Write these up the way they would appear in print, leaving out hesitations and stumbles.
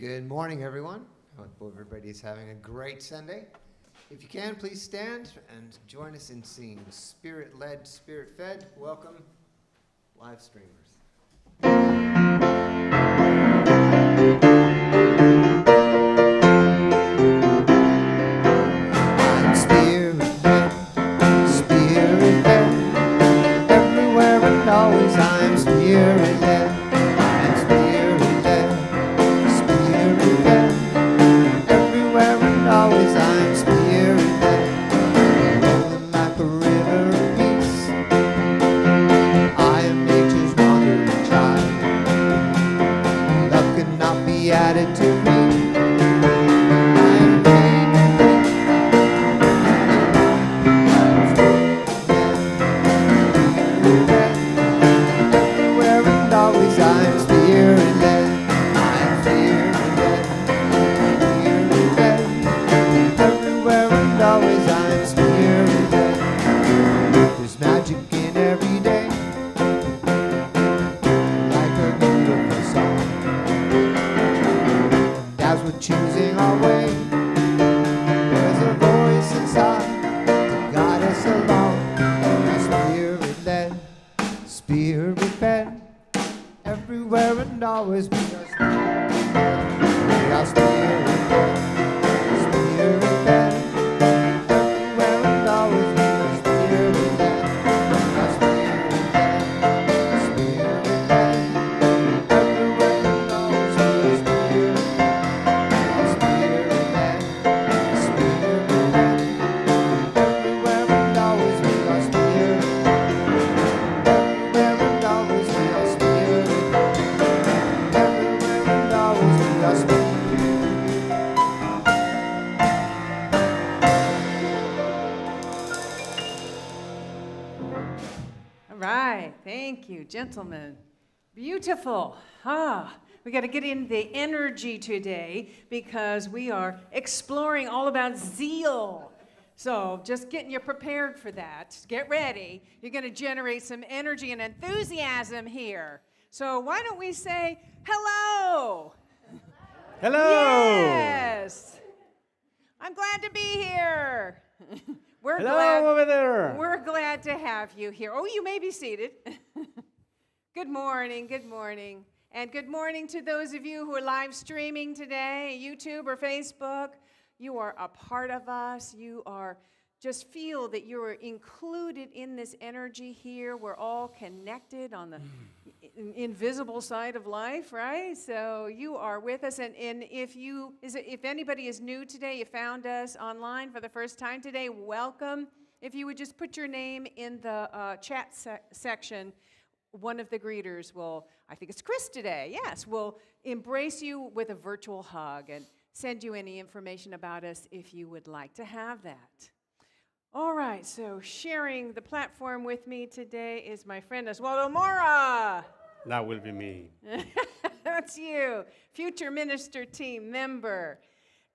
Good morning, everyone. I hope everybody's having a great Sunday. If you can, please stand and join us in singing Spirit-Led, Spirit-Fed. Welcome, live streamers. I'm Spirit-Led, Spirit-Led. Everywhere and always I'm Spirit-Led. I'm Spirit-Led, Spirit-Led. Everywhere and always I'm Spirit-Led. Rolling like a river of peace. I am nature's wandering child. Love could not be added to me. I am made to be. Spirit-led, everywhere and always I'm Spirit-led. I'm Spirit-led, Spirit-led. Everywhere and always I'm Spirit-led. There's magic in every day, like a beautiful song. And as we're choosing our way, there's a voice inside to guide us along. We're Spirit-led, Spirit-fed. Everywhere and always we are Spirit-led. We are Spirit-led, Spirit-led. Everywhere and always we are Spirit-led. We are Spirit-led, Spirit-led. Everywhere and always we are Spirit-led. Spirit-led, Spirit-led. Everywhere and always we are Spirit-led. Everywhere and always we are Spirit-led. Everywhere and always we are Spirit-led. All right, thank you, gentlemen. Beautiful. We got to get in the energy today because we are exploring all about zeal. So just getting you prepared for that. Get ready. You're going to generate some energy and enthusiasm here. So why don't we say hello? Hello! Yes. I'm glad to be here. We're Hello glad. over there! We're glad to have you here. Oh, you may be seated. Good morning, good morning. And good morning to those of you who are live streaming today, YouTube or Facebook. You are a part of us. You are, just feel that you are included in this energy here. We're all connected on the invisible side of life, right? So you are with us. And if anybody is new today, you found us online for the first time today, welcome. If you would just put your name in the chat section, one of the greeters will, I think it's Chris today, yes, will embrace you with a virtual hug and send you any information about us if you would like to have that. All right, so sharing the platform with me today is my friend Oswaldo Mora. That will be me. That's you, future minister team member.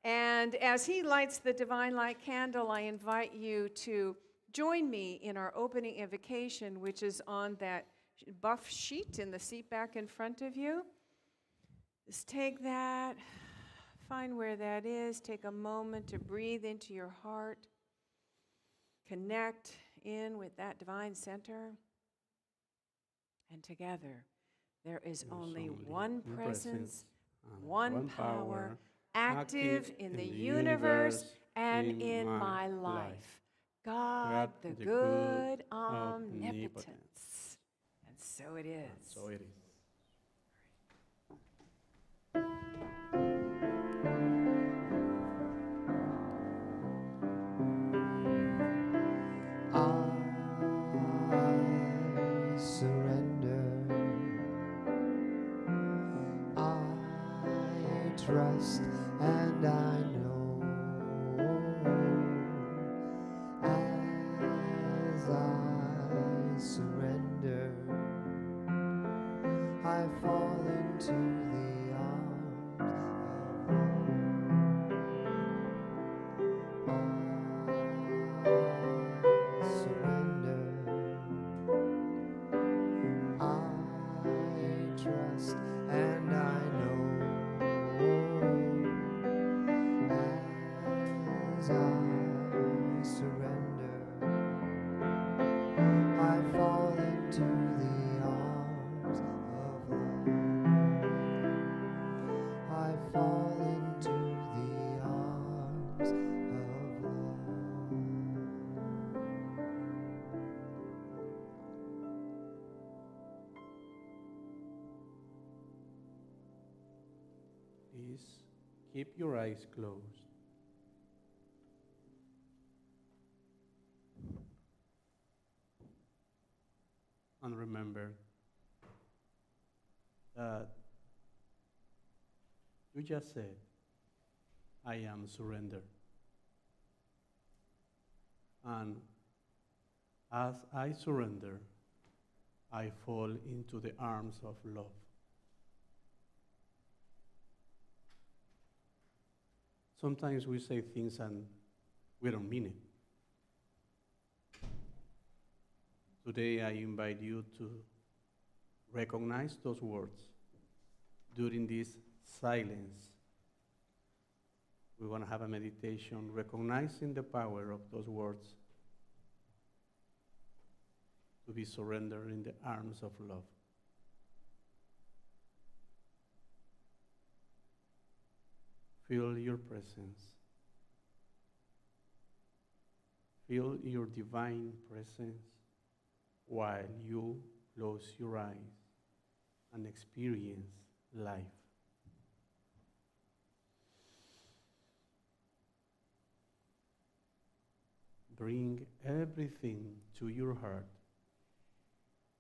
And as he lights the divine light candle, I invite you to join me in our opening invocation, which is on that buff sheet in the seat back in front of you. Just take that, find where that is, take a moment to breathe into your heart, connect in with that divine center, and together there is only one presence, one power, active in the universe and in my life. God, the good omnipotence. And so it is. So it is. I surrender. I trust and I know as I surrender, I fall into the arms of love. I surrender. I trust and I know Keep your eyes closed. And remember that you just said, I am surrender. And as I surrender, I fall into the arms of love. Sometimes we say things and we don't mean it. Today I invite you to recognize those words during this silence. We want to have a meditation recognizing the power of those words to be surrendered in the arms of love. Feel your presence. Feel your divine presence while you close your eyes and experience life. Bring everything to your heart.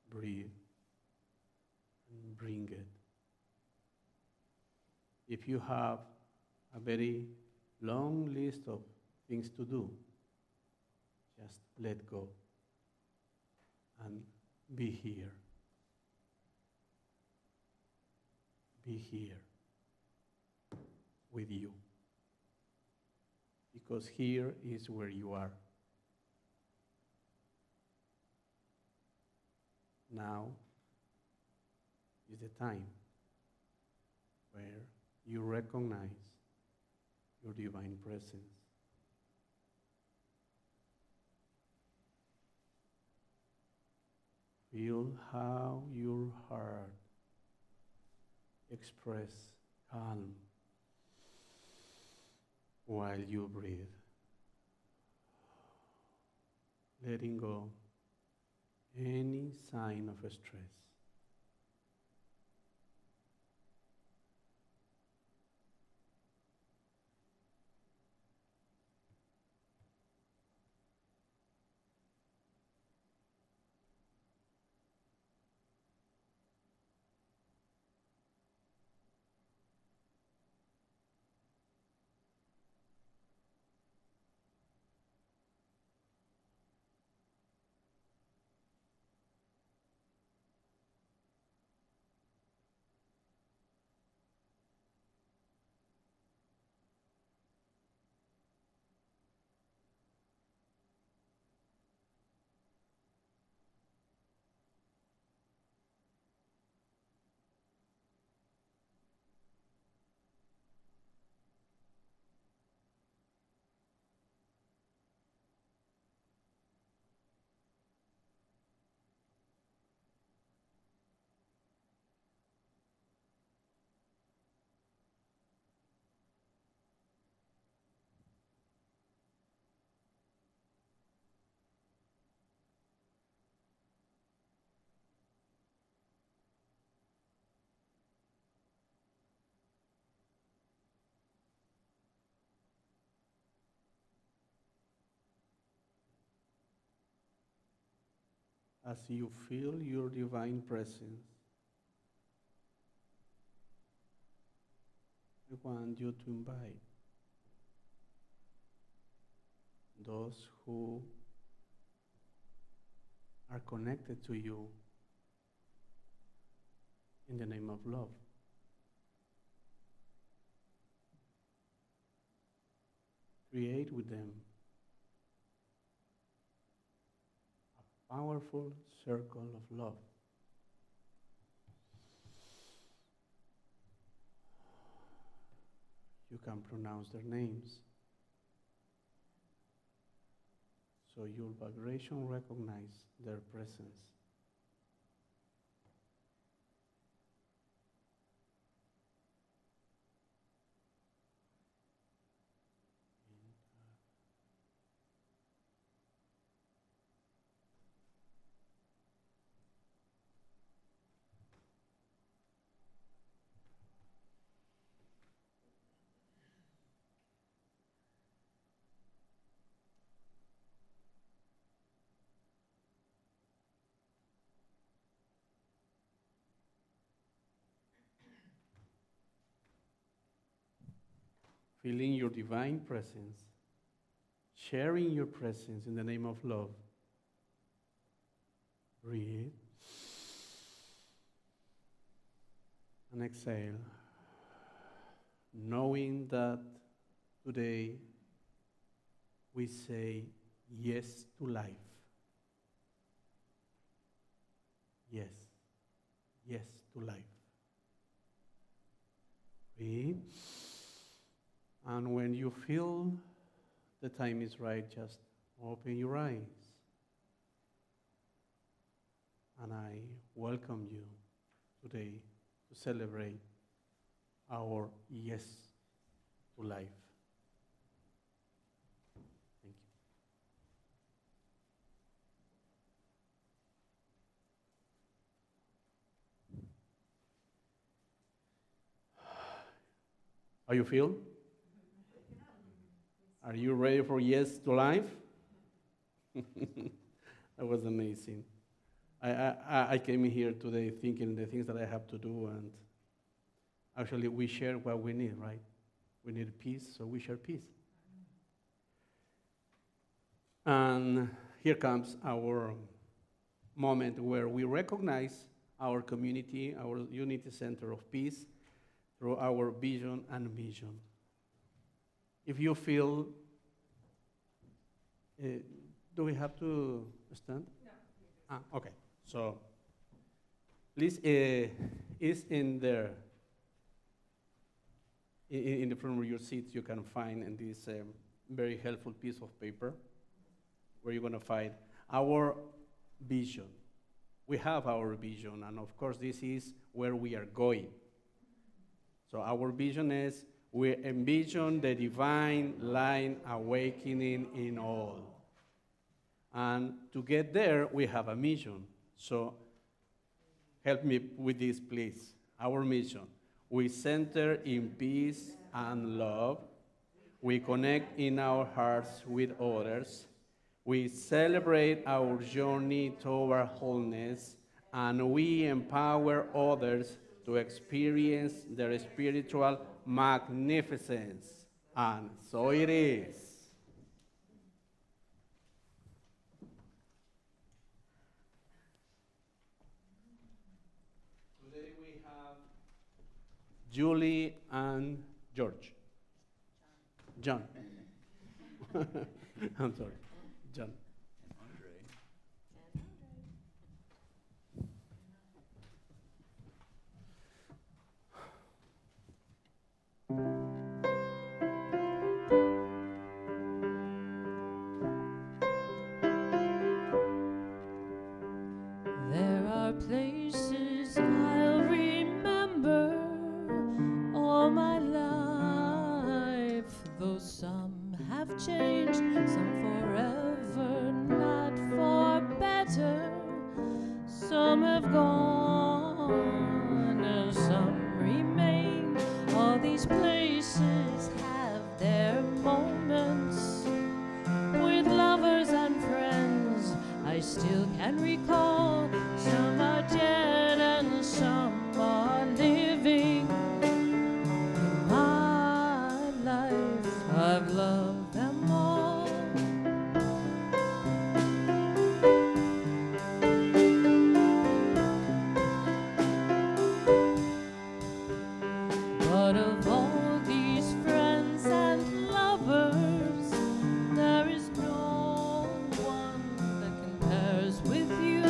Breathe and bring it. If you have a very long list of things to do, just let go and be here. Be here with you. Because here is where you are. Now is the time where you recognize your divine presence. Feel how your heart expresses calm while you breathe, letting go any sign of stress. As you feel your divine presence, I want you to invite those who are connected to you in the name of love. Create with them a powerful circle of love. You can pronounce their names, so your vibration recognizes their presence. feeling your divine presence, sharing your presence in the name of love. Breathe. And exhale, knowing that today we say yes to life. Yes, yes to life. Breathe. And when you feel the time is right, just open your eyes. And I welcome you today to celebrate our yes to life. Thank you. How you feel? Are you ready for yes to life? That was amazing. I came here today thinking the things that I have to do, and actually we share what we need, right? We need peace, so we share peace. And here comes our moment where we recognize our community, our unity center of peace, through our vision and mission. If you feel, do we have to stand? No. Okay. So, please, is in there, in the front of your seats, you can find in this very helpful piece of paper where you're going to find our vision. We have our vision, and of course, this is where we are going. So our vision is we envision the divine light awakening in all. And to get there, we have a mission. So help me with this, please. Our mission. We center in peace and love. We connect in our hearts with others. We celebrate our journey toward wholeness. And we empower others to experience their spiritual magnificence. And so it is. Today we have Julie and George. John. I'm sorry. John. There are places I'll remember all my life, though some have changed, some forever, not for better. Some have gone and some remain. All these places have their moments with lovers and friends. I still can recall. Some are dead and some are living. In my life I've loved them all. But of all these friends and lovers, there is no one that compares with you.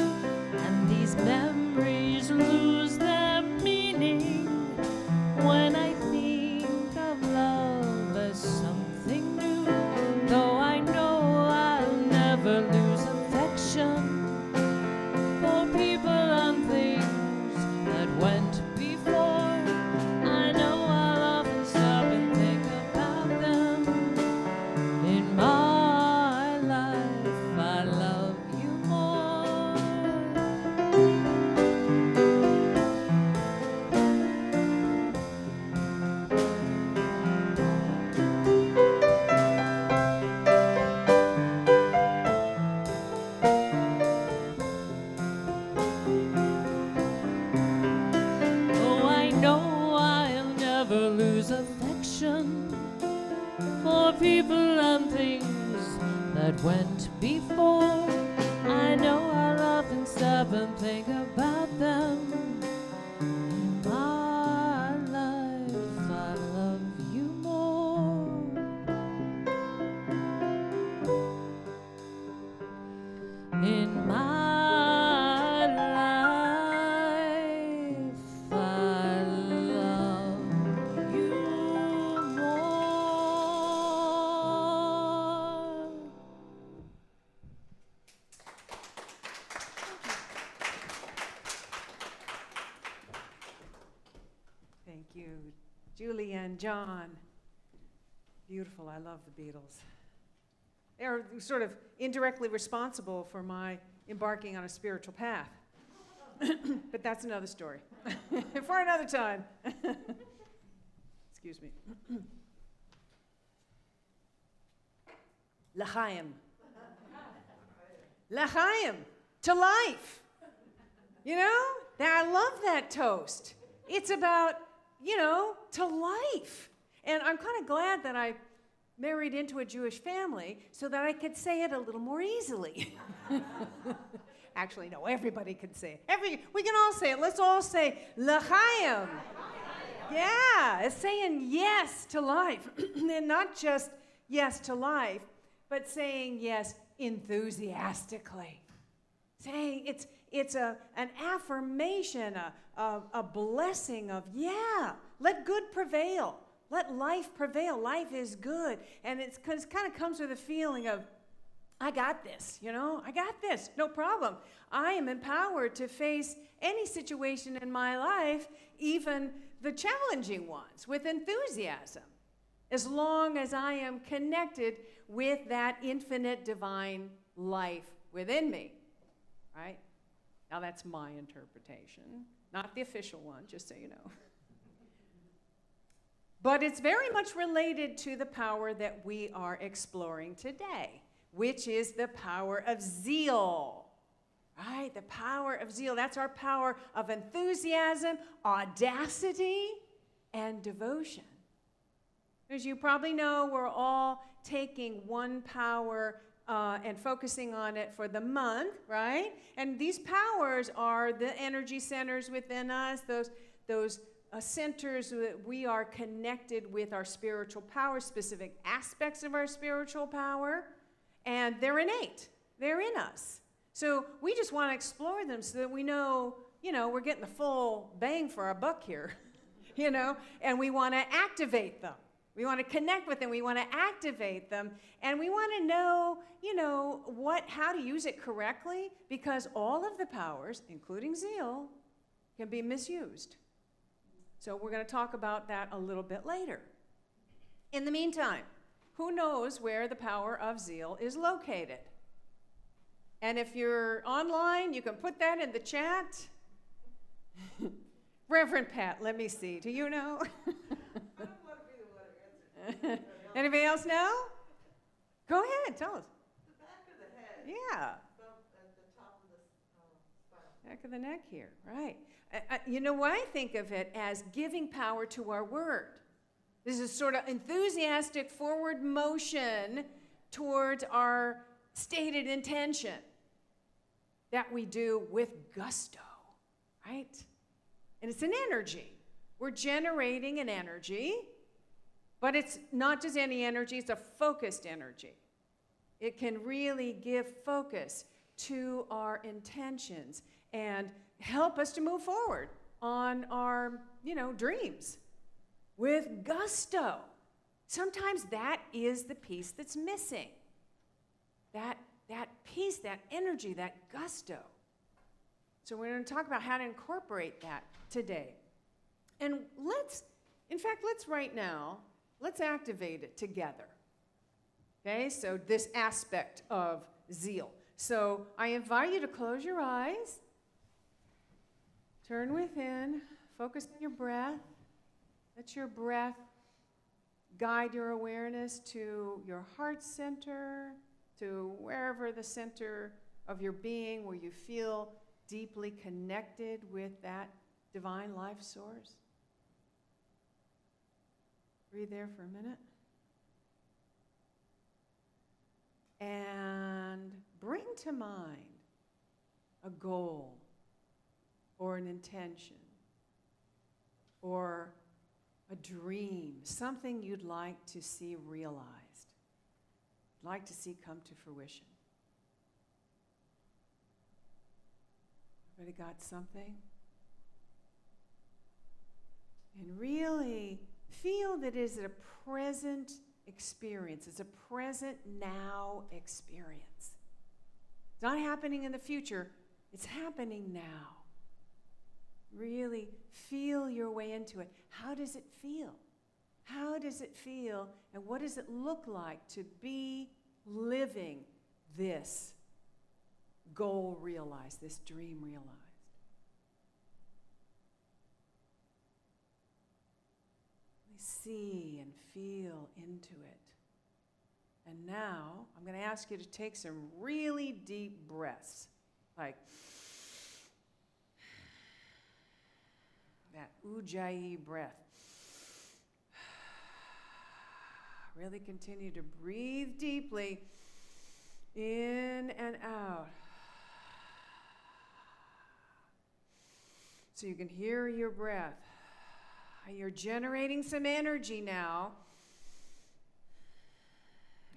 before. I know I'll often stop and think about them. My life, I love you more. In my life, I love you more. Thank you, Julie and John. Beautiful. I love the Beatles. They're sort of indirectly responsible for my embarking on a spiritual path. But that's another story for another time. Excuse me. L'chaim. L'chaim, to life. You know, I love that toast. It's about, to life. And I'm kind of glad that I married into a Jewish family so that I could say it a little more easily. Actually, no, everybody can say it. We can all say it. Let's all say l'chaim. Yeah, it's saying yes to life. And not just yes to life, but saying yes enthusiastically. Saying it's an affirmation, a blessing of, let good prevail. Let life prevail. Life is good. And it kind of comes with a feeling of, I got this, I got this, no problem. I am empowered to face any situation in my life, even the challenging ones, with enthusiasm, as long as I am connected with that infinite divine life within me, right? Now that's my interpretation, not the official one, just so you know. But it's very much related to the power that we are exploring today, which is the power of zeal, right? The power of zeal. That's our power of enthusiasm, audacity, and devotion. As you probably know, we're all taking one power and focusing on it for the month, right? And these powers are the energy centers within us, those centers that we are connected with our spiritual power, specific aspects of our spiritual power, and they're innate. They're in us. So we just want to explore them so that we know, we're getting the full bang for our buck here, and we want to activate them. We want to connect with them. We want to activate them, and we want to know, how to use it correctly, because all of the powers, including zeal, can be misused. So we're going to talk about that a little bit later. In the meantime, who knows where the power of zeal is located? And if you're online, you can put that in the chat. Reverend Pat, let me see. Do you know? I don't want to be the one who answers. Anybody else know? Go ahead, tell us. The back of the head. Yeah. Above, at the top of the spine. Back of the neck here, right. I think of it as giving power to our word. This is sort of enthusiastic forward motion towards our stated intention that we do with gusto, right? And it's an energy. We're generating an energy, but it's not just any energy, it's a focused energy. It can really give focus to our intentions and help us to move forward on our, dreams with gusto. Sometimes that is the piece that's missing. That piece, that energy, that gusto. So we're going to talk about how to incorporate that today. And let's right now, let's activate it together. Okay, so this aspect of zeal. So I invite you to close your eyes. Turn within, focus on your breath. Let your breath guide your awareness to your heart center, to wherever the center of your being, where you feel deeply connected with that divine life source. Breathe there for a minute. and bring to mind a goal or an intention or a dream, something you'd like to see realized, like to see come to fruition. Everybody got something? And really feel that it is a present experience. It's a present now experience. It's not happening in the future. It's happening now. Really feel your way into it. How does it feel? How does it feel? And what does it look like to be living this goal realized, this dream realized? See and feel into it. And now I'm going to ask you to take some really deep breaths, like that ujjayi breath. Really continue to breathe deeply in and out. So you can hear your breath. You're generating some energy now.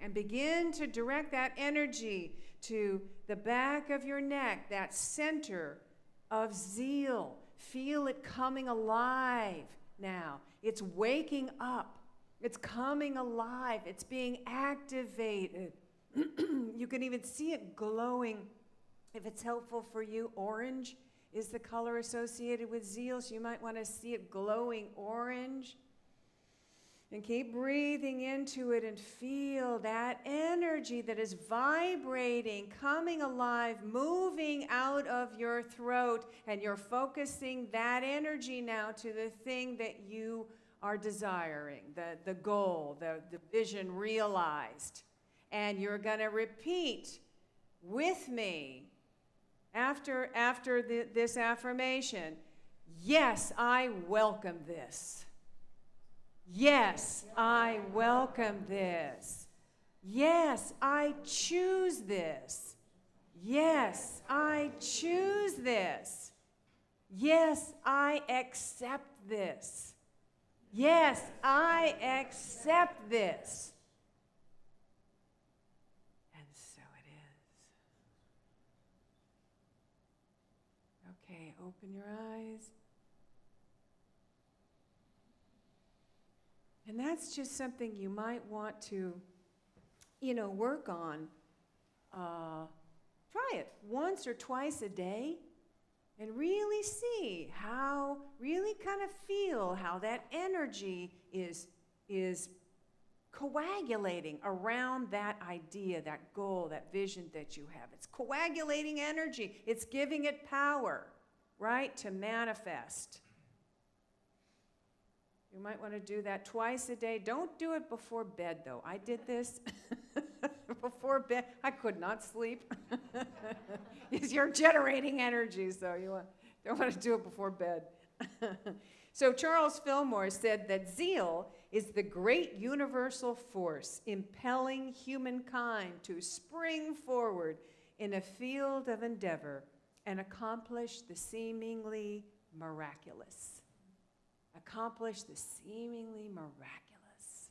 And begin to direct that energy to the back of your neck, that center of zeal. Feel it coming alive now. It's waking up. It's coming alive. It's being activated. You can even see it glowing. If it's helpful for you, orange is the color associated with zeal, so you might want to see it glowing orange. And keep breathing into it and feel that energy that is vibrating, coming alive, moving out of your throat, and you're focusing that energy now to the thing that you are desiring, the goal, the vision realized. And you're going to repeat with me after this affirmation, yes, I welcome this. Yes, I welcome this. Yes, I choose this. Yes, I choose this. Yes, I accept this. Yes, I accept this. And so it is. Okay, open your eyes. And that's just something you might want to, work on. Try it once or twice a day and really see how, really kind of feel how that energy is coagulating around that idea, that goal, that vision that you have. It's coagulating energy. It's giving it power, right, to manifest. You might want to do that twice a day. Don't do it before bed, though. I did this before bed. I could not sleep. You're generating energy, so you don't want to do it before bed. So Charles Fillmore said that zeal is the great universal force impelling humankind to spring forward in a field of endeavor and accomplish the seemingly miraculous. Accomplish the seemingly miraculous.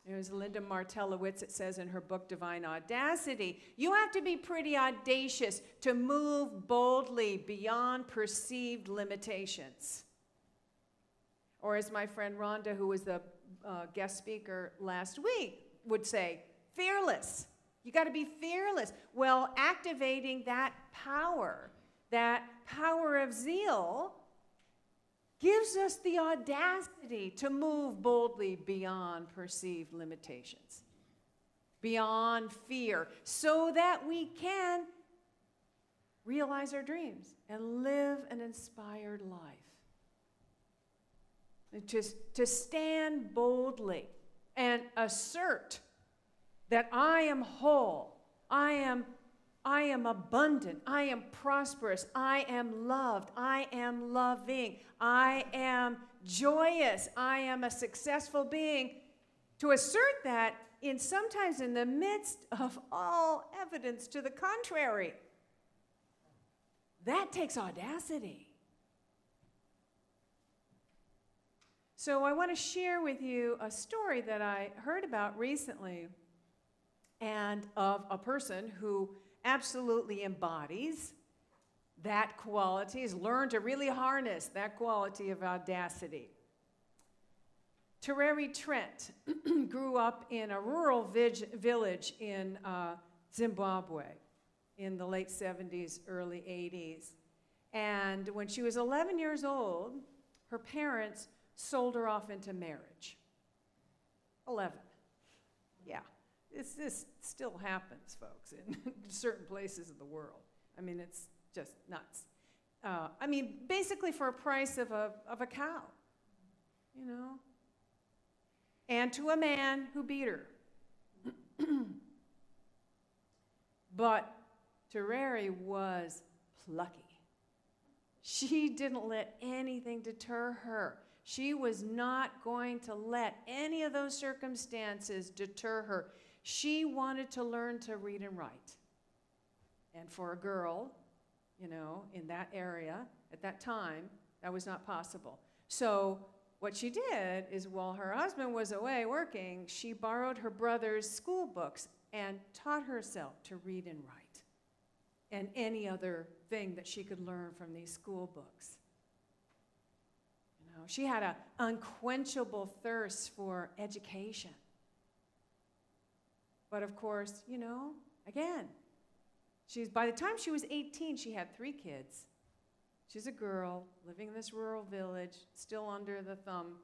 There's Linda Martelowitz, it says in her book, Divine Audacity, you have to be pretty audacious to move boldly beyond perceived limitations. Or as my friend Rhonda, who was the guest speaker last week, would say, fearless. You got to be fearless. Well, activating that power of zeal, gives us the audacity to move boldly beyond perceived limitations, beyond fear, so that we can realize our dreams and live an inspired life. And to stand boldly and assert that I am whole, I am abundant, I am prosperous, I am loved, I am loving, I am joyous, I am a successful being. to assert that sometimes in the midst of all evidence to the contrary. That takes audacity. So I want to share with you a story that I heard about recently, and of a person who absolutely embodies that quality, has learned to really harness that quality of audacity. Tereri Trent grew up in a rural village in Zimbabwe in the late 70s, early 80s. And when she was 11 years old, her parents sold her off into marriage. 11. Yeah. This still happens, folks, in certain places of the world. I mean, it's just nuts. Basically for a price of a cow, you know? And to a man who beat her. But Tereri was plucky. She didn't let anything deter her. She was not going to let any of those circumstances deter her. She wanted to learn to read and write. And for a girl, you know, in that area, at that time, that was not possible. So what she did is, while her husband was away working, she borrowed her brother's school books and taught herself to read and write, and any other thing that she could learn from these school books. You know, she had an unquenchable thirst for education. But of course, you know, again, by the time she was 18, she had 3 kids. She's a girl living in this rural village, still under the thumb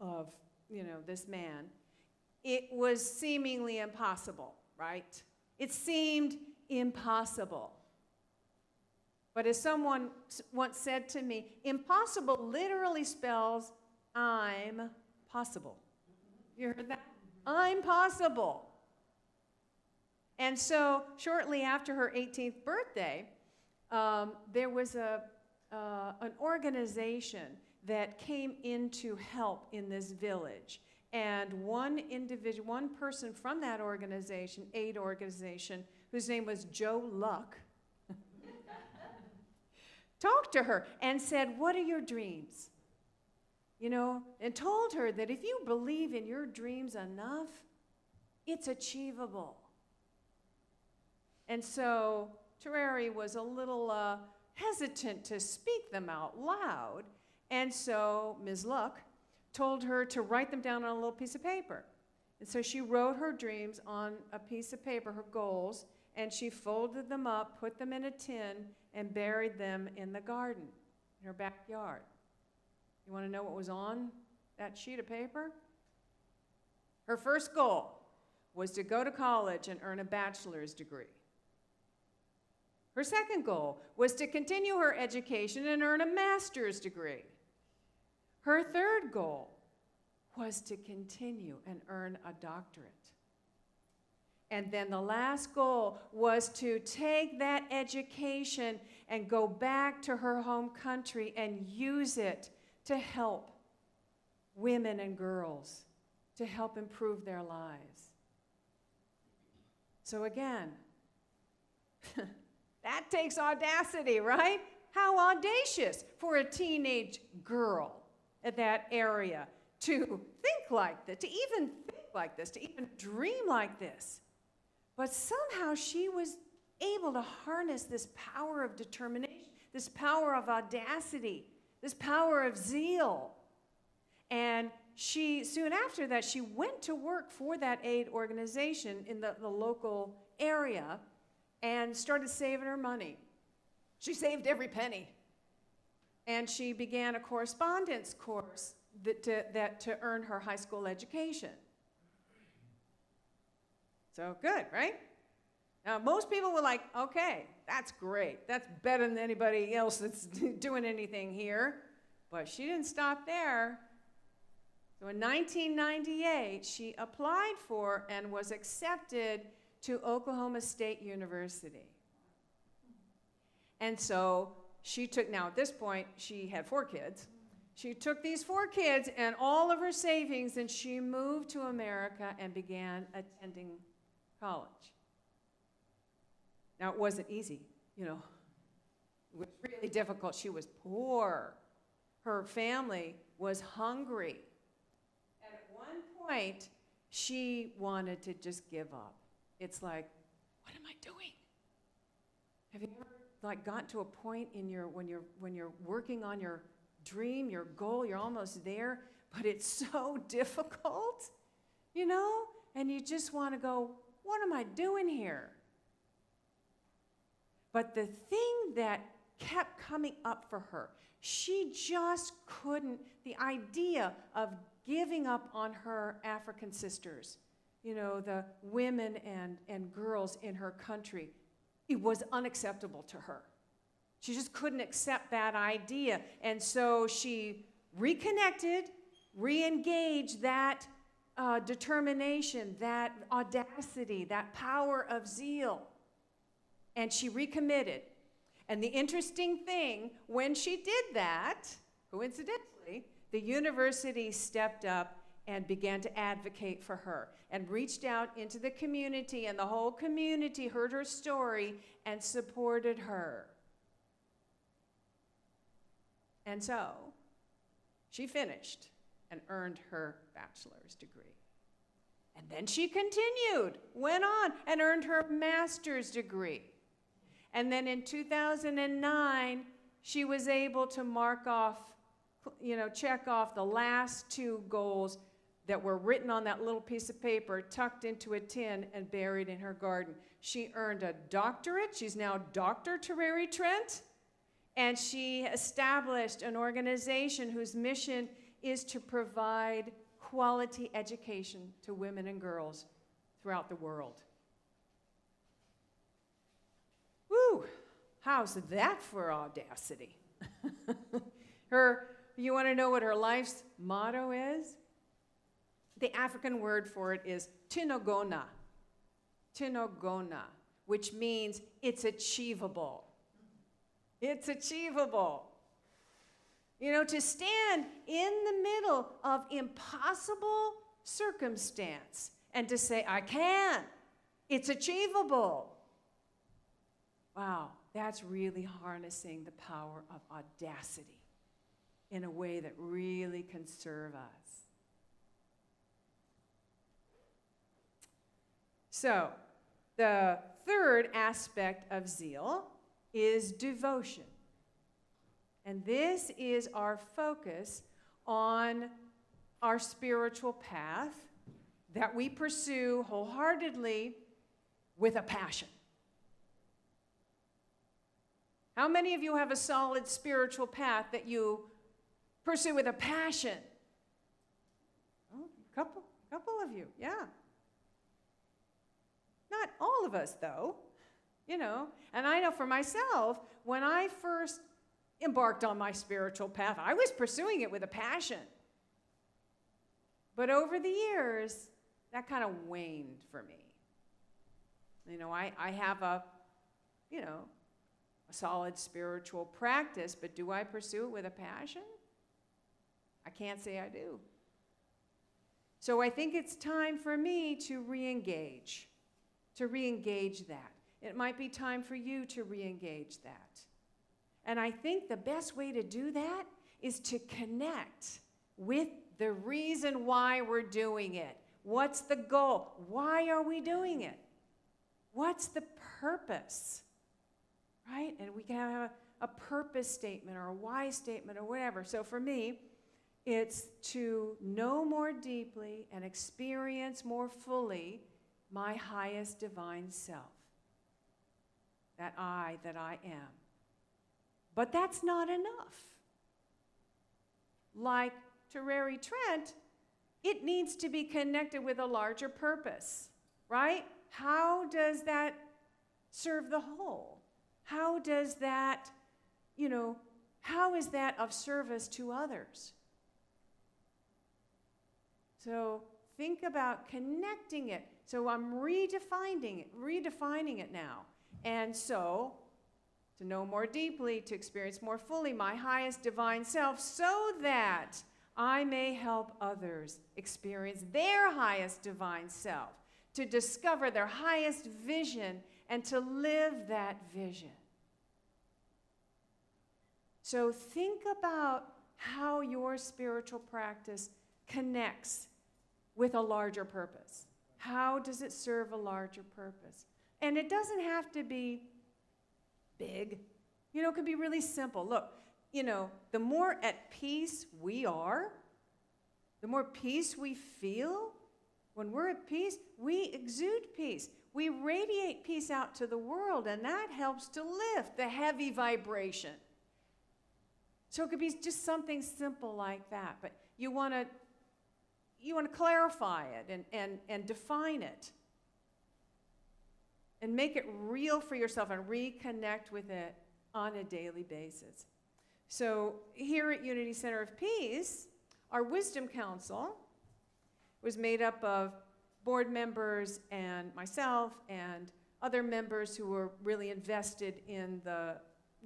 of, you know, this man. It was seemingly impossible, right? It seemed impossible. But as someone once said to me, impossible literally spells I'm possible. You heard that? I'm possible. And so shortly after her 18th birthday, there was an organization that came in to help in this village. And one person from that organization, aid organization, whose name was Joe Luck, talked to her and said, "What are your dreams?" You know, and told her that if you believe in your dreams enough, it's achievable. And so Tereri was a little hesitant to speak them out loud, and so Ms. Luck told her to write them down on a little piece of paper. And so she wrote her dreams on a piece of paper, her goals, and she folded them up, put them in a tin, and buried them in the garden, in her backyard. You want to know what was on that sheet of paper? Her first goal was to go to college and earn a bachelor's degree. Her second goal was to continue her education and earn a master's degree. Her third goal was to continue and earn a doctorate. And then the last goal was to take that education and go back to her home country and use it to help women and girls, to help improve their lives. So again, that takes audacity, right? How audacious for a teenage girl at that area to think like this, to even think like this, to even dream like this. But somehow she was able to harness this power of determination, this power of audacity, this power of zeal. And soon after that, she went to work for that aid organization in the local area and started saving her money. She saved every penny. And she began a correspondence course to earn her high school education. So good, right? Now, most people were like, okay, that's great. That's better than anybody else that's doing anything here. But she didn't stop there. So in 1998, she applied for and was accepted to Oklahoma State University. And so she took, now at this point, she had 4 kids. She took these 4 kids and all of her savings, and she moved to America and began attending college. Now, it wasn't easy, you know. It was really difficult. She was poor. Her family was hungry. And at one point, she wanted to just give up. It's like, what am I doing? Have you ever gotten to a point in your when you're working on your dream, your goal, you're almost there, but it's so difficult, you know? And you just want to go, what am I doing here? But the thing that kept coming up for her, she just couldn't, the idea of giving up on her African sisters, you know, the women and girls in her country, it was unacceptable to her. She just couldn't accept that idea. And so she reconnected, re-engaged that determination, that audacity, that power of zeal. And she recommitted. And the interesting thing, when she did that, coincidentally, the university stepped up and began to advocate for her and reached out into the community, and the whole community heard her story and supported her. And so she finished and earned her bachelor's degree. And then she continued, went on, and earned her master's degree. And then in 2009, she was able to mark off, check off the last 2 goals that were written on that little piece of paper, tucked into a tin and buried in her garden. She earned a doctorate. She's now Dr. Tereri Trent. And she established an organization whose mission is to provide quality education to women and girls throughout the world. Woo! How's that for audacity? You want to know what her life's motto is? The African word for it is tinogona. Tinogona, which means it's achievable. It's achievable. You know, to stand in the middle of impossible circumstance and to say, I can. It's achievable. Wow, that's really harnessing the power of audacity in a way that really can serve us. So, the third aspect of zeal is devotion. And this is our focus on our spiritual path that we pursue wholeheartedly with a passion. How many of you have a solid spiritual path that you pursue with a passion? Oh, a couple of you, yeah. Not all of us, though, you know. And I know for myself, when I first embarked on my spiritual path, I was pursuing it with a passion. But over the years, that kind of waned for me. You know, I have a solid spiritual practice, but do I pursue it with a passion? I can't say I do. So I think it's time for me to re-engage that. It might be time for you to re-engage that. And I think the best way to do that is to connect with the reason why we're doing it. What's the goal? Why are we doing it? What's the purpose? Right? And we can have a purpose statement or a why statement or whatever. So for me, it's to know more deeply and experience more fully my highest divine self, that I am. But that's not enough. Like Tereri Trent, it needs to be connected with a larger purpose, right? How does that serve the whole? How does that, how is that of service to others? So think about connecting it. So I'm redefining it now. And so to know more deeply, to experience more fully my highest divine self, so that I may help others experience their highest divine self, to discover their highest vision, and to live that vision. So think about how your spiritual practice connects with a larger purpose. How does it serve a larger purpose? And it doesn't have to be big. It could be really simple. Look, the more at peace we are, the more peace we feel. When we're at peace, we exude peace. We radiate peace out to the world, and that helps to lift the heavy vibration. So it could be just something simple like that, but you want to clarify it and define it and make it real for yourself and reconnect with it on a daily basis. So here at Unity Center of Peace, our Wisdom Council was made up of board members and myself and other members who were really invested in the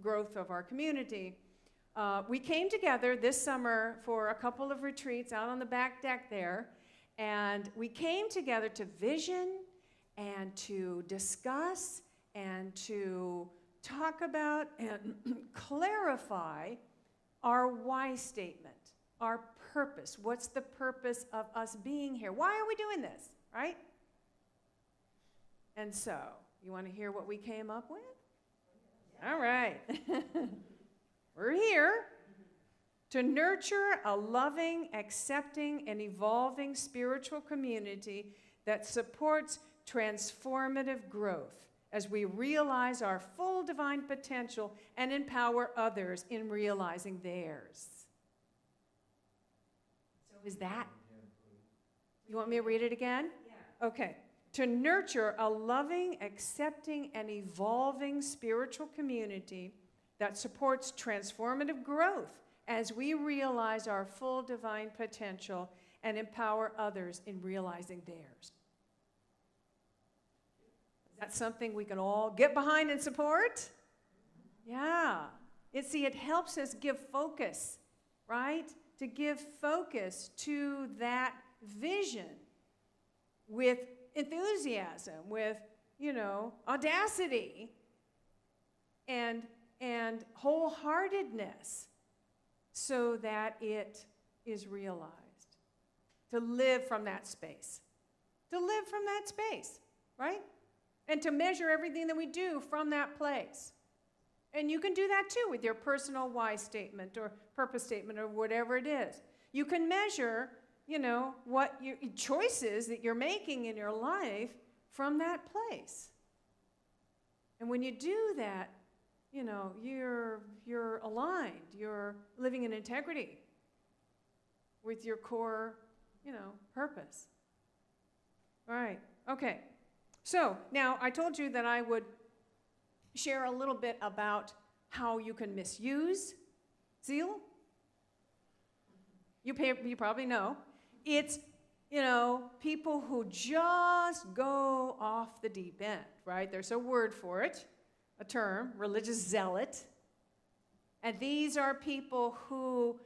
growth of our community. We came together this summer for a couple of retreats out on the back deck there, and we came together to vision and to discuss and to talk about and clarify our why statement, our purpose. What's the purpose of us being here? Why are we doing this, right? And so, you want to hear what we came up with? All right. We're here to nurture a loving, accepting, and evolving spiritual community that supports transformative growth as we realize our full divine potential and empower others in realizing theirs. So is that? You want me to read it again? Yeah. Okay. To nurture a loving, accepting, and evolving spiritual community that supports transformative growth as we realize our full divine potential and empower others in realizing theirs. Is that something we can all get behind and support? Yeah. It helps us give focus, right? To give focus to that vision with enthusiasm, with, audacity, and wholeheartedness, so that it is realized. To live from that space. To live from that space, right? And to measure everything that we do from that place. And you can do that too with your personal why statement or purpose statement or whatever it is. You can measure, what your choices that you're making in your life from that place. And when you do that, you're aligned. You're living in integrity with your core, purpose. All right. Okay. So now I told you that I would share a little bit about how you can misuse zeal. You probably know. It's, people who just go off the deep end, right? There's a word for it, a term, religious zealot. And these are people who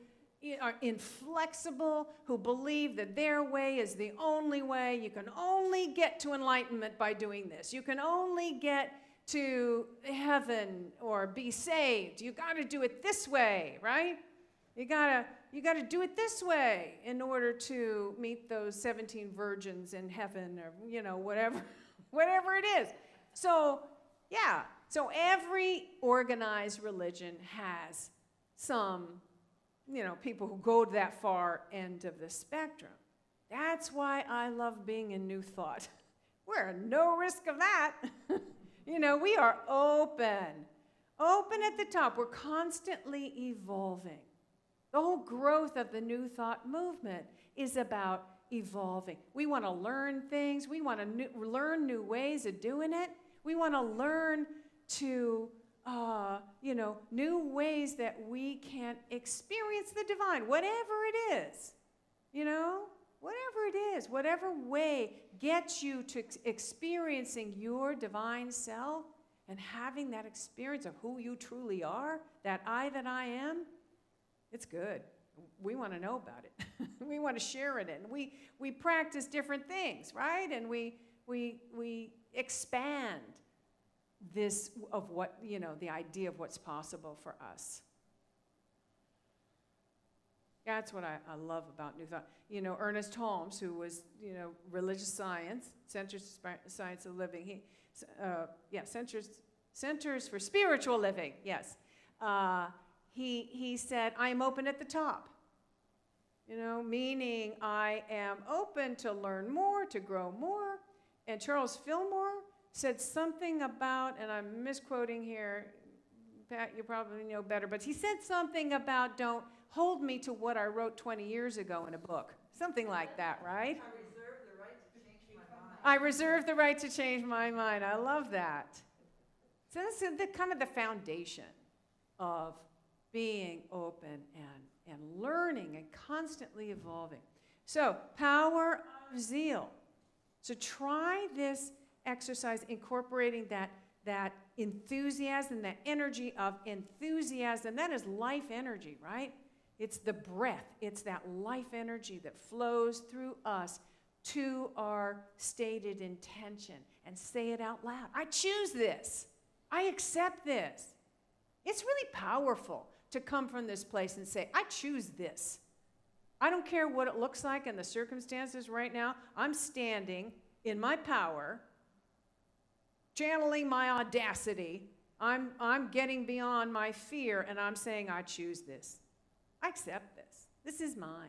are inflexible, who believe that their way is the only way. You can only get to enlightenment by doing this. You can only get to heaven or be saved. You got to do it this way, right? You got to do it this way in order to meet those 17 virgins in heaven, or whatever it is. So, yeah. So every organized religion has some, people who go to that far end of the spectrum. That's why I love being in New Thought. We're at no risk of that. We are open at the top. We're constantly evolving. The whole growth of the New Thought movement is about evolving. We want to learn things. We want to learn new ways of doing it. We want to learn to, new ways that we can experience the divine, whatever it is, whatever it is, whatever way gets you to experiencing your divine self and having that experience of who you truly are, that I am, it's good. We want to know about it. We want to share it, and we practice different things, right? And we expand this of what, the idea of what's possible for us. That's what I love about New Thought. Ernest Holmes, who was, religious science, Centers for Science of Living, Centers for Spiritual Living, yes. He said, I am open at the top. Meaning I am open to learn more, to grow more. And Charles Fillmore said something about, and I'm misquoting here, Pat, you probably know better, but he said something about don't hold me to what I wrote 20 years ago in a book. Something like that, right? I reserve the right to change my mind. I reserve the right to change my mind. I love that. So this is kind of the foundation of being open and learning and constantly evolving. So, power of zeal. So try this exercise, incorporating that enthusiasm, that energy of enthusiasm. That is life energy, right? It's the breath. It's that life energy that flows through us to our stated intention. And say it out loud. I choose this. I accept this. It's really powerful to come from this place and say, I choose this. I don't care what it looks like in the circumstances right now. I'm standing in my power, channeling my audacity. I'm getting beyond my fear, and I'm saying, I choose this. I accept this. This is mine.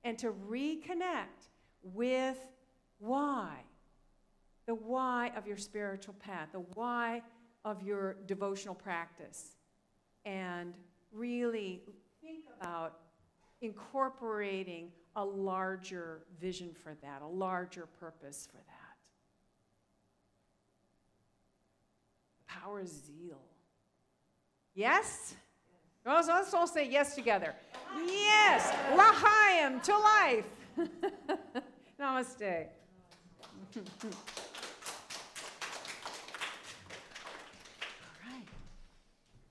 And to reconnect with why. The why of your spiritual path, the why of your devotional practice, and really think about incorporating a larger vision for that, a larger purpose for that. Power of zeal. Yes? Let's all say yes together. Yes! L'chaim, to life! Namaste.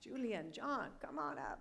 Julia and John, come on up.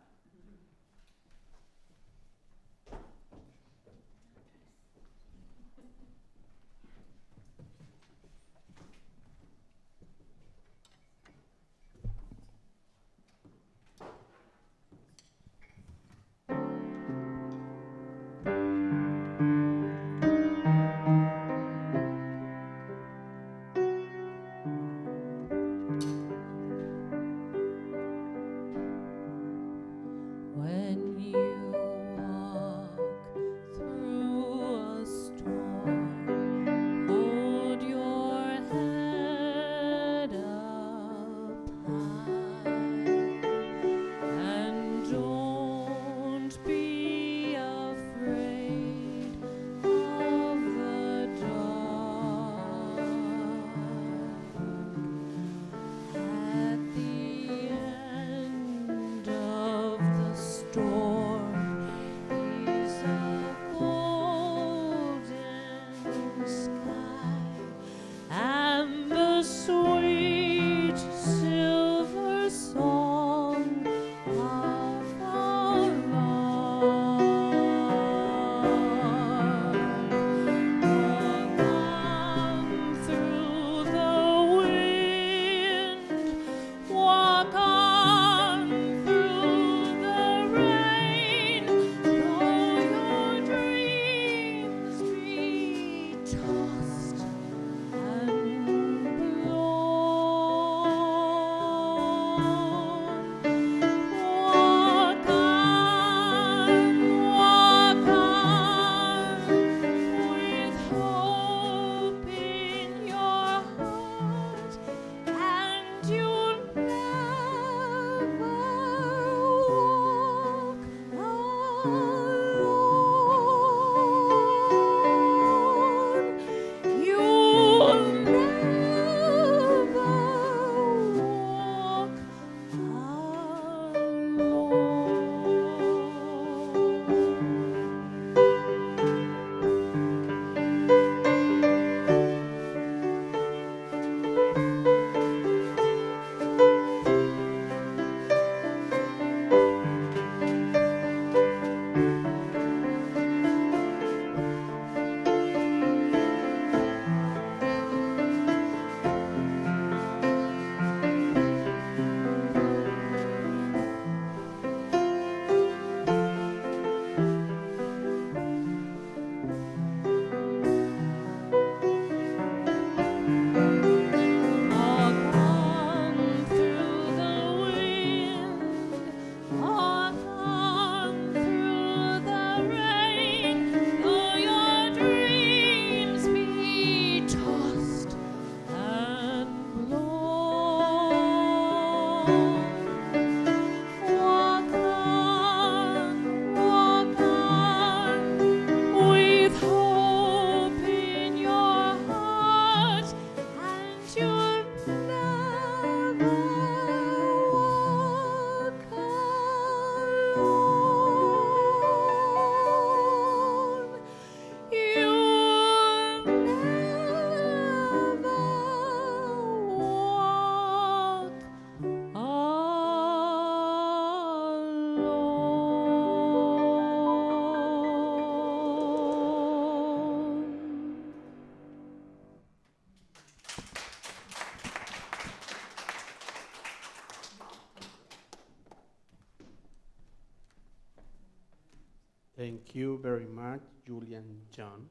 Thank you very much, Julian John.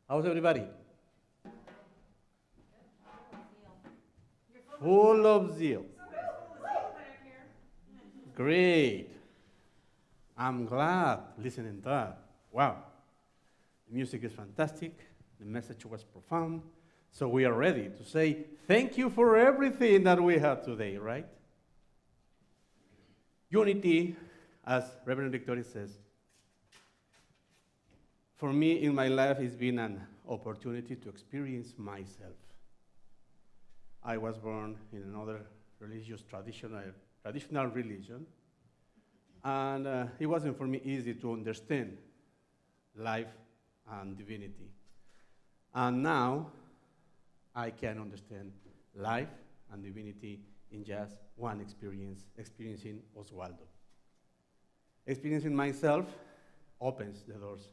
How's everybody? Full of zeal. Great. I'm glad listening to that. Wow. The music is fantastic. The message was profound. So we are ready to say thank you for everything that we had today, right? Unity, as Reverend Victoria says, for me in my life has been an opportunity to experience myself. I was born in another religious traditional religion, and it wasn't for me easy to understand life and divinity. And now I can understand life and divinity in just one experience, experiencing Oswaldo. Experiencing myself opens the doors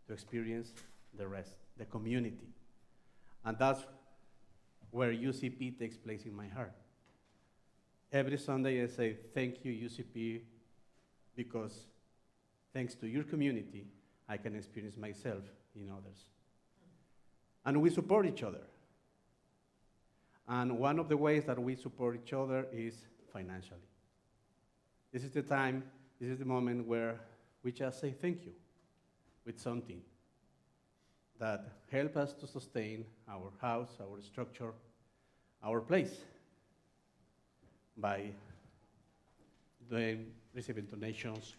to experience the rest, the community. And that's where UCP takes place in my heart. Every Sunday I say, thank you, UCP, because thanks to your community, I can experience myself in others. And we support each other. And one of the ways that we support each other is financially. This is the time, this is the moment where we just say thank you with something that help us to sustain our house, our structure, our place by receiving donations,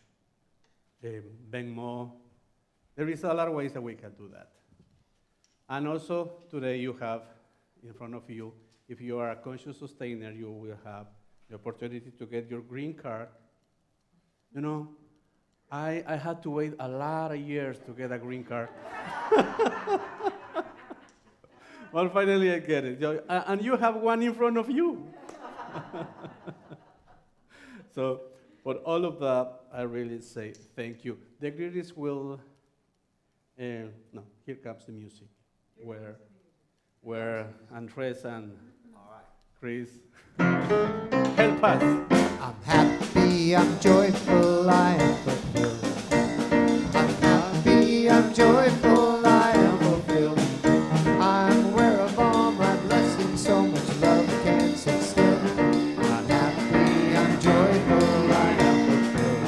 Venmo. There is a lot of ways that we can do that. And also today you have in front of you, if you are a conscious sustainer, you will have the opportunity to get your green card. You know, I had to wait a lot of years to get a green card. Well, finally I get it. And you have one in front of you. So, for all of that, I really say thank you. The greetings will, no, here comes the music, where Andres and Chris help us. I'm happy, I'm joyful, I am fulfilled. I'm happy, I'm joyful, I am fulfilled. I'm aware of all my blessings, so much love can't sit still. I'm happy, I'm joyful, I am fulfilled.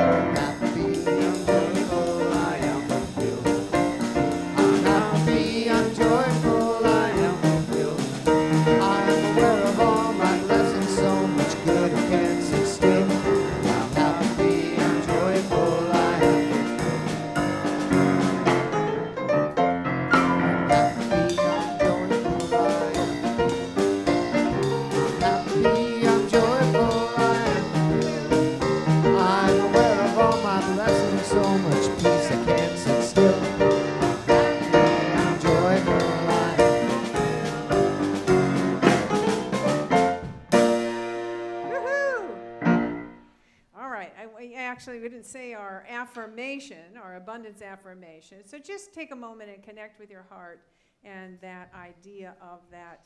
I'm happy, I'm joyful, I am fulfilled. I'm happy, I'm joyful, I am fulfilled. I'm aware of all my blessings, so much good I can't sit still. I'm happy, I'm joyful, I am happy, I'm joyful, I am. I'm aware of all my blessings, so much peace I can't sit still. I'm happy, I'm joyful, I am. Woohoo! All right, we didn't say our affirmation, our abundance affirmation. So just take a moment and connect with your heart and that idea of that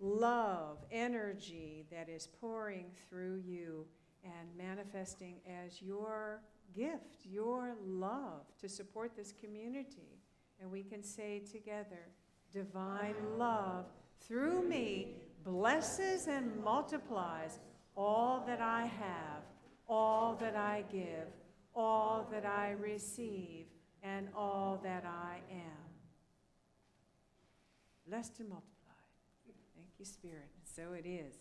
love, energy that is pouring through you and manifesting as your gift, your love to support this community. And we can say together, divine love through me blesses and multiplies all that I have, all that I give, all that I receive, and all that I am. Blessed and multiplied. Thank you, Spirit. So it is.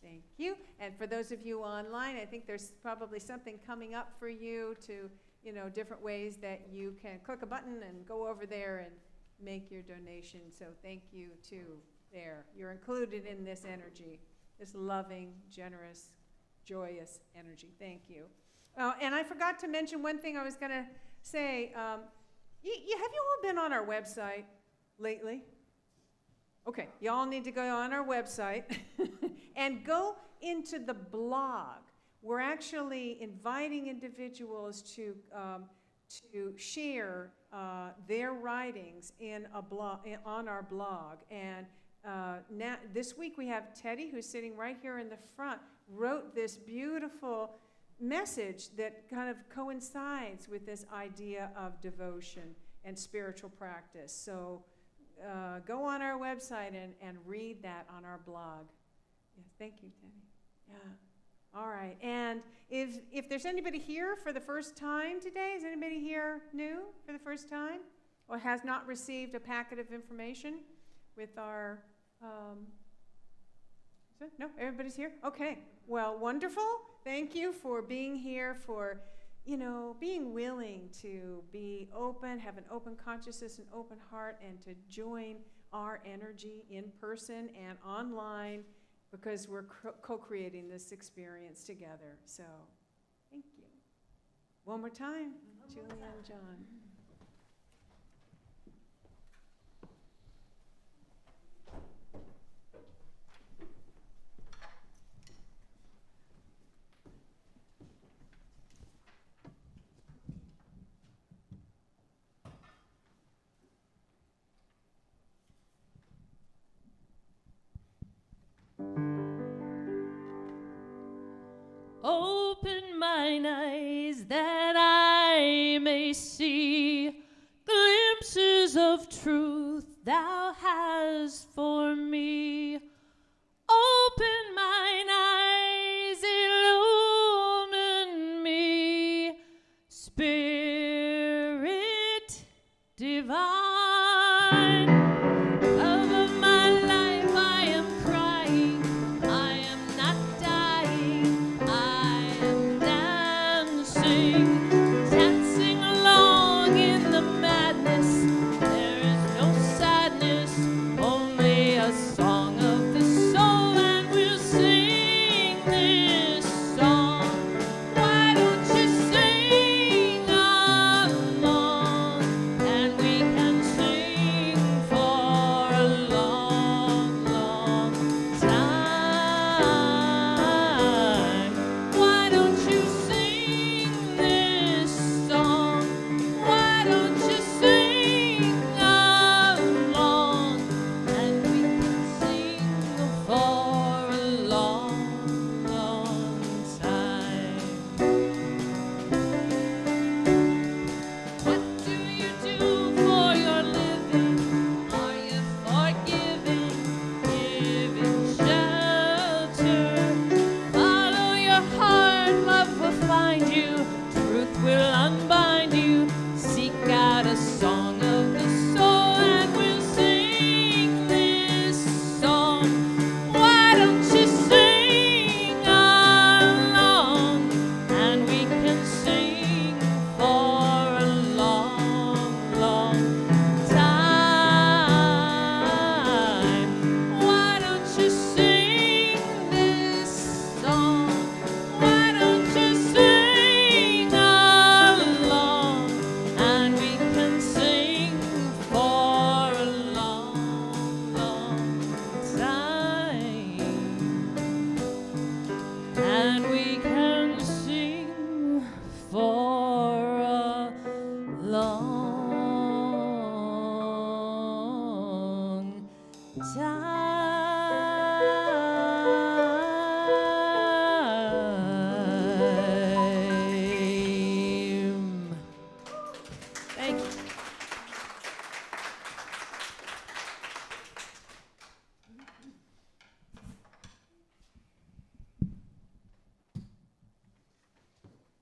Thank you. And for those of you online, I think there's probably something coming up for you to, different ways that you can click a button and go over there and make your donation. So thank you too there. You're included in this energy, this loving, generous, joyous energy. Thank you. And I forgot to mention one thing I was going to say. Have you all been on our website lately? Okay, y'all need to go on our website and go into the blog. We're actually inviting individuals to share their writings in a blog, on our blog, and This week we have Teddy, who's sitting right here in the front, wrote this beautiful message that kind of coincides with this idea of devotion and spiritual practice. So go on our website and read that on our blog. Yeah, thank you, Teddy. Yeah. All right. And if there's anybody here for the first time today, is anybody here new for the first time or has not received a packet of information with our no, everybody's here? Okay. Well, wonderful. Thank you for being here, for, being willing to be open, have an open consciousness, an open heart, and to join our energy in person and online because we're co-creating this experience together. So, thank you. One more time, Julie and John. Open mine eyes that I may see glimpses of truth thou hast for me. Open mine eyes, illumine me, Spirit divine. Love of my life, I am crying, I am not dying, I am dancing, dancing along in the madness. There is no sadness, only a song of the soul, and we'll sing this song. Why don't you sing along, and we can sing for a long, long time. Why don't you sing this song? Why don't you sing along, and we can sing for a long, long time. What do you do for your living? Are you forgiving, giving shelter? Follow your heart, love will find you, truth will unbind you. Seek out a song of the soul, and we'll sing this song. Why don't you sing along, and we can sing for a long, long time. Why don't you sing this song? Why don't you sing along, and we can sing for a long, long time. And we can sing for a long time. Thank you.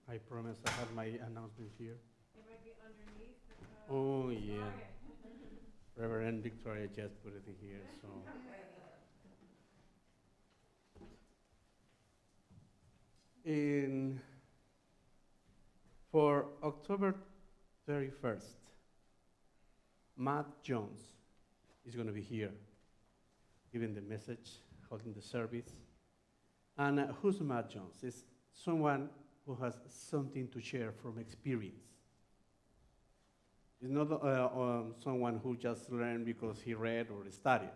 I promise I have my announcement here. It might be underneath. Oh, yeah. Reverend Victoria just put it in here, so. For October 31st, Matt Jones is going to be here, giving the message, holding the service. And who's Matt Jones? It's someone who has something to share from experience. It's not someone who just learned because he read or studied.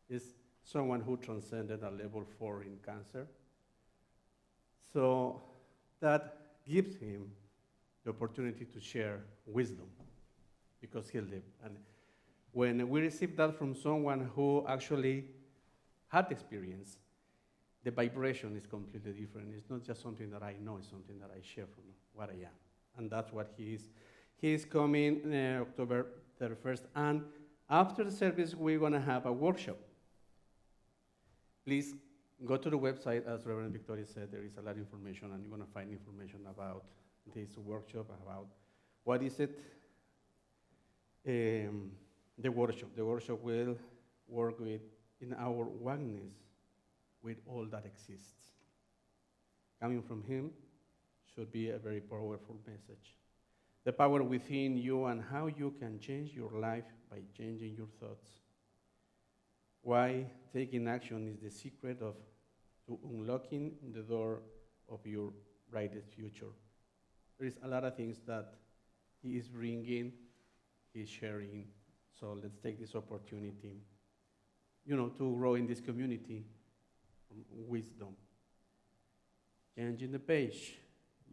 It's someone who transcended a level 4 in cancer. So that gives him the opportunity to share wisdom because he lived. And when we receive that from someone who actually had experience, the vibration is completely different. It's not just something that I know, it's something that I share from what I am. And that's what he is. He is coming October 31st. And after the service, we're going to have a workshop. Please go to the website, as Reverend Victoria said, there is a lot of information, and you're going to find information about this workshop, about what is it. The workshop will work with in our oneness with all that exists. Coming from him should be a very powerful message. The power within you and how you can change your life by changing your thoughts. Why taking action is the secret of to unlocking the door of your brightest future. There is a lot of things that he is bringing, he's sharing. So let's take this opportunity, to grow in this community from wisdom. Changing the page.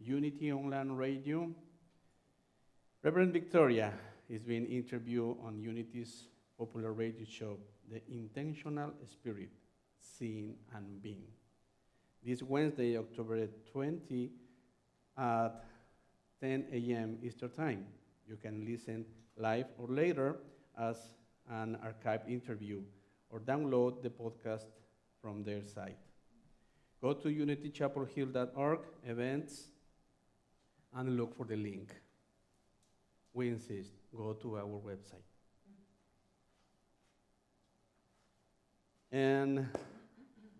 Unity Online Radio. Reverend Victoria is being interviewed on Unity's popular radio show, The Intentional Spirit, Seeing and Being. This Wednesday, October 20 at 10 a.m. Eastern Time. You can listen live or later as an archived interview or download the podcast from their site. Go to unitychapelhill.org, events, and look for the link. We insist, go to our website. And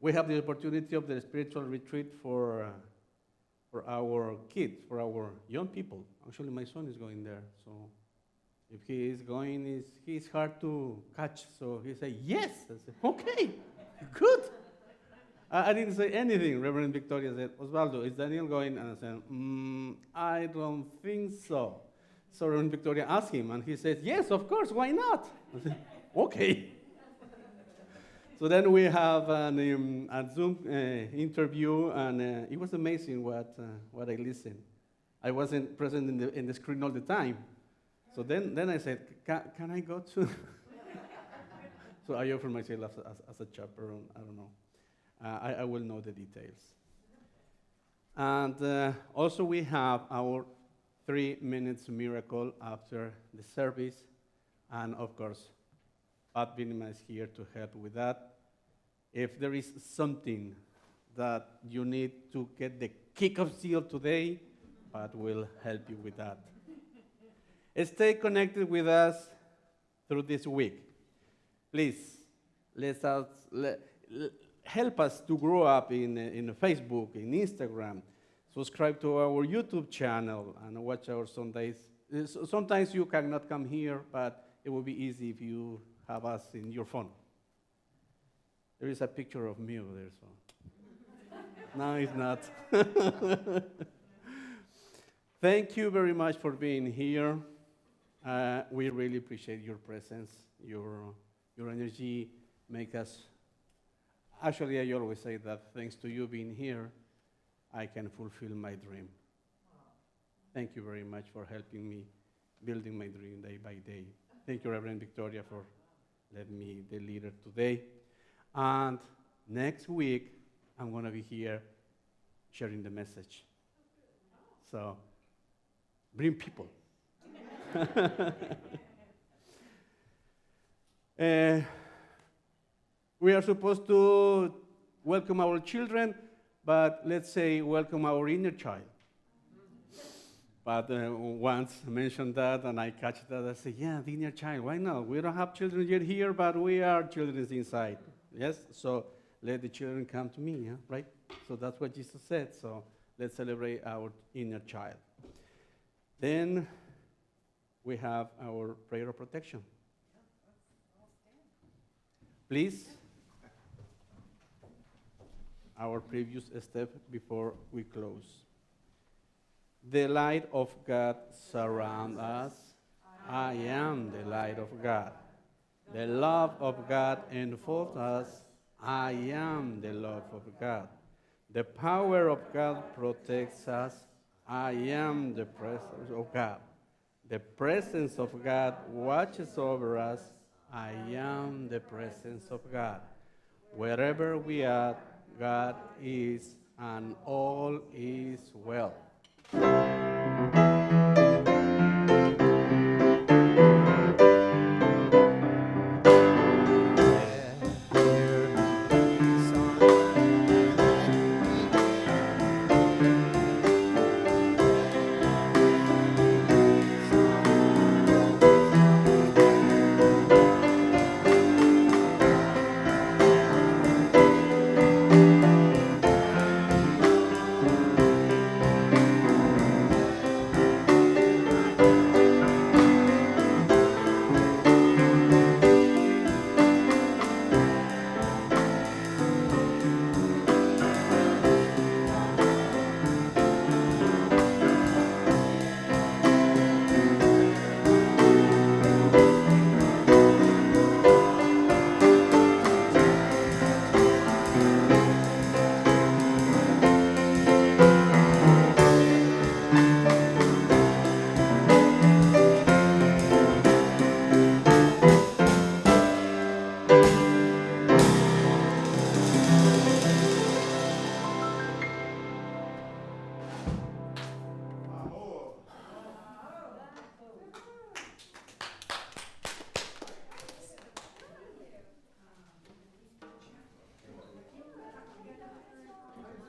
we have the opportunity of the spiritual retreat for our kids, for our young people. Actually, my son is going there, so if he is going, he's hard to catch. So he said, yes. I said, okay, good. I didn't say anything. Reverend Victoria said, Osvaldo, is Daniel going? And I said, I don't think so. So Reverend Victoria asked him, and he said, yes, of course, why not? I said, okay. So then we have a Zoom interview, and it was amazing what I listened. I wasn't present in the screen all the time. So then I said, can I go to? So I offered myself as a chaperone. I don't know. I will know the details. And also we have our 3 minutes miracle after the service. And of course, Pat Binema is here to help with that. If there is something that you need to get the kick of zeal today, Pat will help you with that. Stay connected with us through this week. Please, help us to grow up in Facebook, in Instagram. Subscribe to our YouTube channel and watch our Sundays. Sometimes you cannot come here, but it will be easy if you have us in your phone. There is a picture of me over there, so. No, it's not. Thank you very much for being here. We really appreciate your presence, your energy. Make us. Actually, I always say that thanks to you being here, I can fulfill my dream. Thank you very much for helping me building my dream day by day. Thank you, Reverend Victoria, for letting me be the leader today. And next week, I'm going to be here sharing the message. So, bring people. We are supposed to welcome our children, but let's say welcome our inner child. But once I mentioned that, and I catch that, I say, yeah, the inner child, why not? We don't have children yet here, but we are children inside. Yes? So let the children come to me, yeah? Right? So that's what Jesus said. So let's celebrate our inner child. Then we have our prayer of protection. Please, our previous step before we close. The light of God surrounds us. I am the light of God. The love of God enfolds us. I am the love of God. The power of God protects us. I am the presence of God. The presence of God watches over us. I am the presence of God. Wherever we are, God is, and all is well.